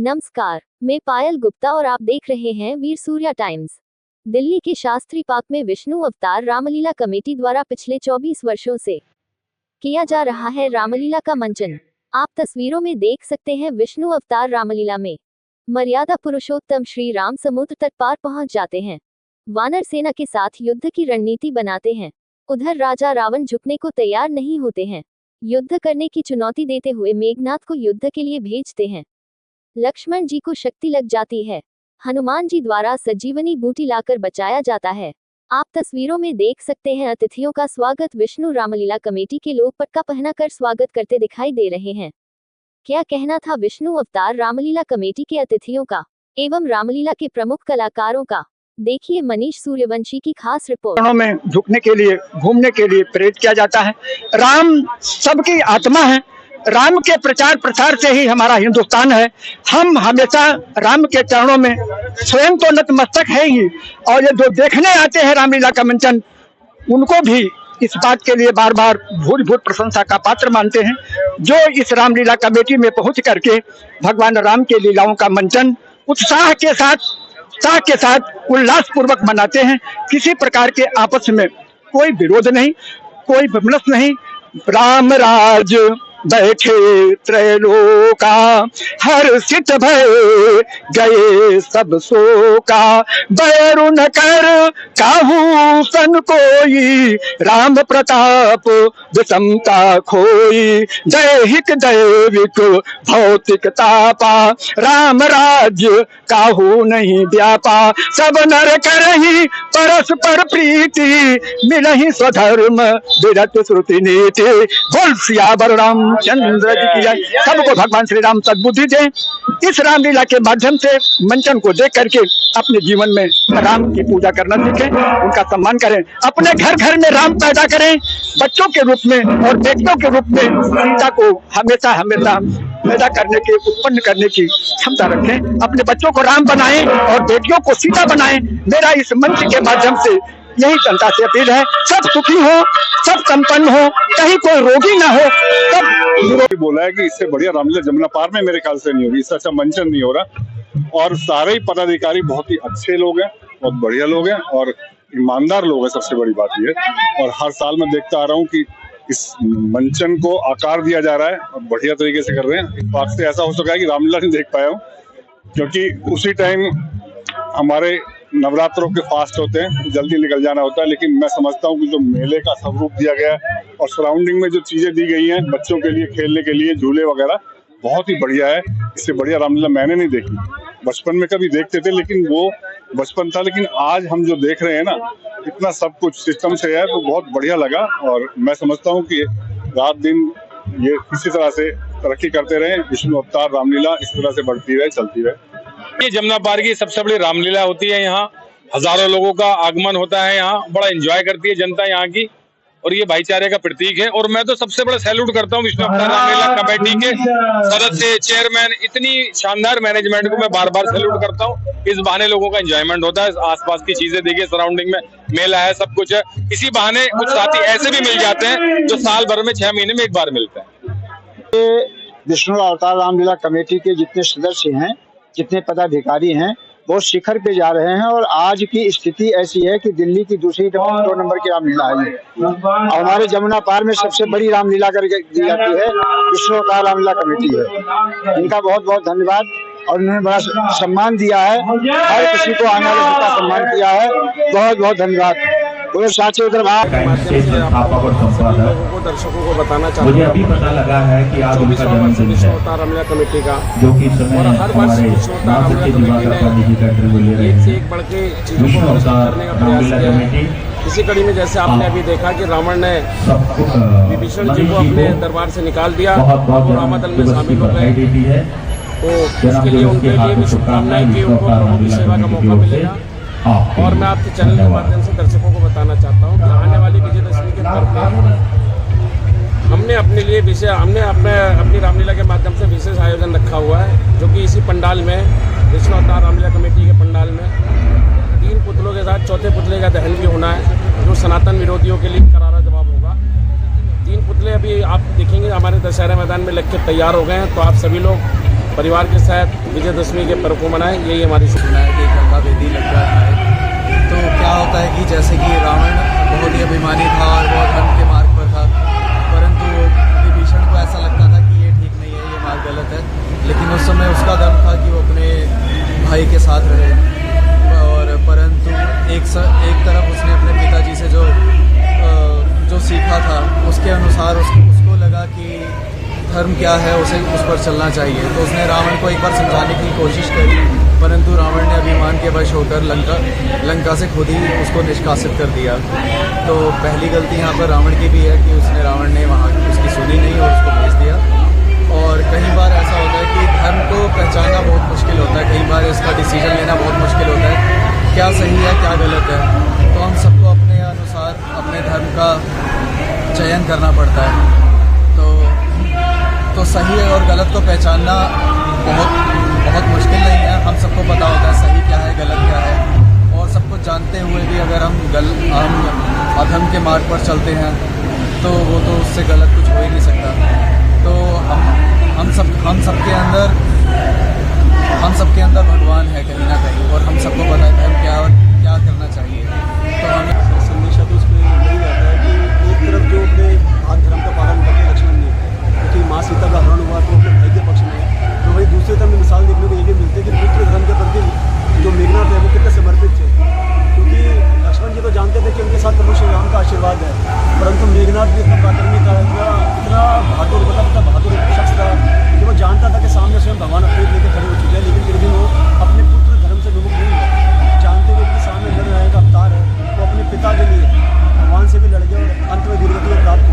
नमस्कार, मैं पायल गुप्ता और आप देख रहे हैं वीर सूर्या टाइम्स। दिल्ली के शास्त्री पार्क में विष्णु अवतार रामलीला कमेटी द्वारा पिछले 24 वर्षों से किया जा रहा है रामलीला का मंचन। आप तस्वीरों में देख सकते हैं विष्णु अवतार रामलीला में मर्यादा पुरुषोत्तम श्री राम समुद्र तट पार पहुंच जाते हैं, वानर सेना के साथ युद्ध की रणनीति बनाते हैं। उधर राजा रावण झुकने को तैयार नहीं होते हैं, युद्ध करने की चुनौती देते हुए मेघनाथ को युद्ध के लिए भेजते हैं। लक्ष्मण जी को शक्ति लग जाती है, हनुमान जी द्वारा संजीवनी बूटी लाकर बचाया जाता है। आप तस्वीरों में देख सकते हैं अतिथियों का स्वागत विष्णु रामलीला कमेटी के लोग पटका पहनाकर स्वागत करते दिखाई दे रहे हैं। क्या कहना था विष्णु अवतार रामलीला कमेटी के अतिथियों का एवं रामलीला के प्रमुख कलाकारों का, देखिए मनीष सूर्यवंशी की खास रिपोर्ट। में झुकने के लिए, घूमने के लिए प्रेरित किया जाता है। राम सबकी आत्मा है, राम के प्रचार प्रसार से ही हमारा हिंदुस्तान है। हम हमेशा राम के चरणों में स्वयं तो नतमस्तक है ही, और ये जो देखने आते हैं रामलीला का मंचन, उनको भी इस बात के लिए बार बार भूल प्रशंसा का पात्र मानते हैं, जो इस रामलीला कमेटी में पहुंच करके भगवान राम के लीलाओं का मंचन उत्साह के साथ उल्लास पूर्वक मनाते हैं। किसी प्रकार के आपस में कोई विरोध नहीं, कोई विमर्श नहीं। राम राज बैठे त्रैलोका, हर्षित भय गए सब शोका। बैरु न कर काहू सन कोई, राम प्रताप विषमता खोई। दैहिक दैविक भौतिक तापा, राम राज्य काहू नहीं व्यापा। सब नर करहि परस्पर प्रीति, मिलहि स्वधर्म विरत श्रुति नीति। बोल सियावर राम चंद्र जी की जय। सबको भगवान श्री राम सद्बुद्धि दें। इस रामलीला के माध्यम से मंचन को देख करके अपने जीवन में राम की पूजा करना सीखें, उनका सम्मान करें, अपने घर घर में राम पैदा करें, बच्चों के रूप में और बेटियों के रूप में सीता को हमेशा पैदा करने के, उत्पन्न करने की क्षमता रखें। अपने बच्चों को राम बनाएं और बेटियों को सीता बनाएं। मेरा इस मंच के माध्यम से यही जनता से अपील है, सब सुखी हो, सब संपन्न हो, कहीं कोई रोगी ना हो। सब बोला है कि इससे बढ़िया रामलीला जमुना पार में मेरे ख्याल से नहीं होगी, इससे अच्छा मंचन नहीं हो रहा। और सारे ही पदाधिकारी बहुत ही अच्छे लोग हैं, बहुत बढ़िया लोग हैं और ईमानदार लोग हैं। सबसे बड़ी बात यह है, और हर साल मैं देखता आ रहा हूँ कि इस मंचन को आकार दिया जा रहा है और बढ़िया तरीके से कर रहे हैं। इस बात से ऐसा हो सका है कि रामलीला नहीं देख पाया हूँ, क्योंकि उसी टाइम हमारे नवरात्रों के फास्ट होते हैं, जल्दी निकल जाना होता है। लेकिन मैं समझता हूँ कि जो मेले का स्वरूप दिया गया है और सराउंडिंग में जो चीजें दी गई हैं बच्चों के लिए खेलने के लिए, झूले वगैरह, बहुत ही बढ़िया है। इससे बढ़िया रामलीला मैंने नहीं देखी। बचपन में कभी देखते थे, लेकिन वो बचपन था। लेकिन आज हम जो देख रहे हैं ना, इतना सब कुछ सिस्टम से है, तो बहुत बढ़िया लगा। और मैं समझता हूँ कि रात दिन ये इसी तरह से तरक्की करते रहे, विष्णु अवतार रामलीला इस तरह से बढ़ती रहे, चलती रहे। ये जमुना पार की सबसे बड़ी रामलीला होती है। यहाँ हजारों लोगों का आगमन होता है, यहाँ बड़ा एंजॉय करती है जनता यहाँ की, और ये भाईचारे का प्रतीक है। और मैं तो सबसे बड़ा सैल्यूट करता हूँ विष्णु अवतार रामलीला कमेटी के सदस्य, चेयरमैन, इतनी शानदार मैनेजमेंट को मैं बार बार सैल्यूट करता हूँ। इस बहाने लोगों का एंजॉयमेंट होता है, आसपास की चीजें देखिए, सराउंडिंग में मेला है, सब कुछ है। इसी बहाने कुछ साथी ऐसे भी मिल जाते हैं जो साल भर में 6 महीने में एक बार मिलते हैं। विष्णु अवतार रामलीला कमेटी के जितने सदस्य हैं, जितने पदाधिकारी हैं, वो शिखर पे जा रहे हैं। और आज की स्थिति ऐसी है कि दिल्ली की दूसरी 2 नंबर की रामलीला है, और हमारे जमुना पार में सबसे बड़ी रामलीला करके दी जाती है विष्णु अवतार रामलीला कमेटी है। इनका बहुत बहुत धन्यवाद, और उन्होंने बड़ा सम्मान दिया है, हर किसी को आने वाले सबका सम्मान किया है। बहुत बहुत धन्यवाद। दर्शकों को बताना चाहता हूँ, मुझे अभी पता लगा है कि आज उनका जन्मदिन है, रामलीला कमेटी का, जो कि इस समय हमारे एक बढ़ के रामलीला कमेटी। इसी कड़ी में जैसे आपने अभी देखा कि रावण ने विभीषण जी को अपने दरबार से निकाल दिया और रामादल में शामिल हो गए, तो इसके लिए उनके लिए भी शुभकामनाएं कि उनको प्रभु की सेवा का मौका मिलेगा। और मैं आपके चैनल के माध्यम से दर्शकों को बताना चाहता हूँ कि आने वाली विजयदशमी के पर्व पर हमने अपनी रामलीला के माध्यम से विशेष आयोजन रखा हुआ है, जो कि इसी पंडाल में, विष्णु अवतार रामलीला कमेटी के पंडाल में 3 पुतलों के साथ चौथे पुतले का दहन भी होना है, जो सनातन विरोधियों के लिए करारा जवाब होगा। 3 पुतले अभी आप देखेंगे हमारे दशहरा मैदान में लग के तैयार हो गए हैं, तो आप सभी लोग परिवार के साथ विजयदशमी के पर्व को मनाएं, यही हमारी सपना है कि गंगा बेदी लंका आए। तो क्या होता है कि जैसे कि रावण बहुत ही अभिमानी था और बहुत धर्म के मार्ग पर था, परंतु विभीषण को ऐसा लगता था कि ये ठीक नहीं है, ये मार्ग गलत है। लेकिन उस समय उसका धर्म था कि वो अपने भाई के साथ रहे, और परंतु एक तरफ उसने अपने पिताजी से जो सीखा था उसके अनुसार उसको लगा कि धर्म क्या है, उसे उस पर चलना चाहिए। तो उसने रावण को एक बार समझाने की कोशिश करी, परंतु रावण ने अभिमान के वश होकर लंका से खुद ही उसको निष्कासित कर दिया। तो पहली गलती यहाँ पर रावण की भी है कि रावण ने वहाँ उसकी सुनी नहीं और उसको भेज दिया। और कई बार ऐसा होता है कि धर्म को पहचानना बहुत मुश्किल होता है, कई बार इसका डिसीजन लेना बहुत मुश्किल होता है, क्या सही है क्या गलत है। तो हम सबको अपने अनुसार अपने धर्म का चयन करना पड़ता है। तो सही और गलत को पहचानना बहुत मुश्किल नहीं है, हम सबको पता होता है सही क्या है गलत क्या है। और सब कुछ जानते हुए भी अगर हम अधर्म के मार्ग पर चलते हैं तो वो तो उससे गलत कुछ हो ही नहीं सकता। तो हम सबके अंदर भगवान है कहीं ना कहीं, और हम सबको पता है कि हम क्या करना चाहिए। तो हमें संदेशा तो उसमें यही रहता है कि एक तरफ जो अपने धर्म का पालन करते लक्ष्मण ने, क्योंकि माँ सीता का हरण हुआ तो अपने भाई के पक्ष में, तो वही दूसरी तरफ में मिसाल देखने को ये भी मिलती है कि पुत्र धर्म के प्रति जो मेघनाथ है वो कितने समर्पित थे। क्योंकि लक्ष्मण जी तो जानते थे कि उनके साथ प्रभु श्री राम का आशीर्वाद है, परंतु मेघनाथ भी इतना पराक्रमी था, इतना बहादुर शख्स था कि वो जानता था कि सामने स्वयं भगवान अपने लेकर खड़े हो चुके हैं, लेकिन फिर भी वो अपने पुत्र धर्म से विमुख नहीं है। जानते हुए कि सामने लड़ रहे का अवतार है, वो अपने पिता के लिए भगवान से भी लड़ गए और अंत में दुर्गति को प्राप्त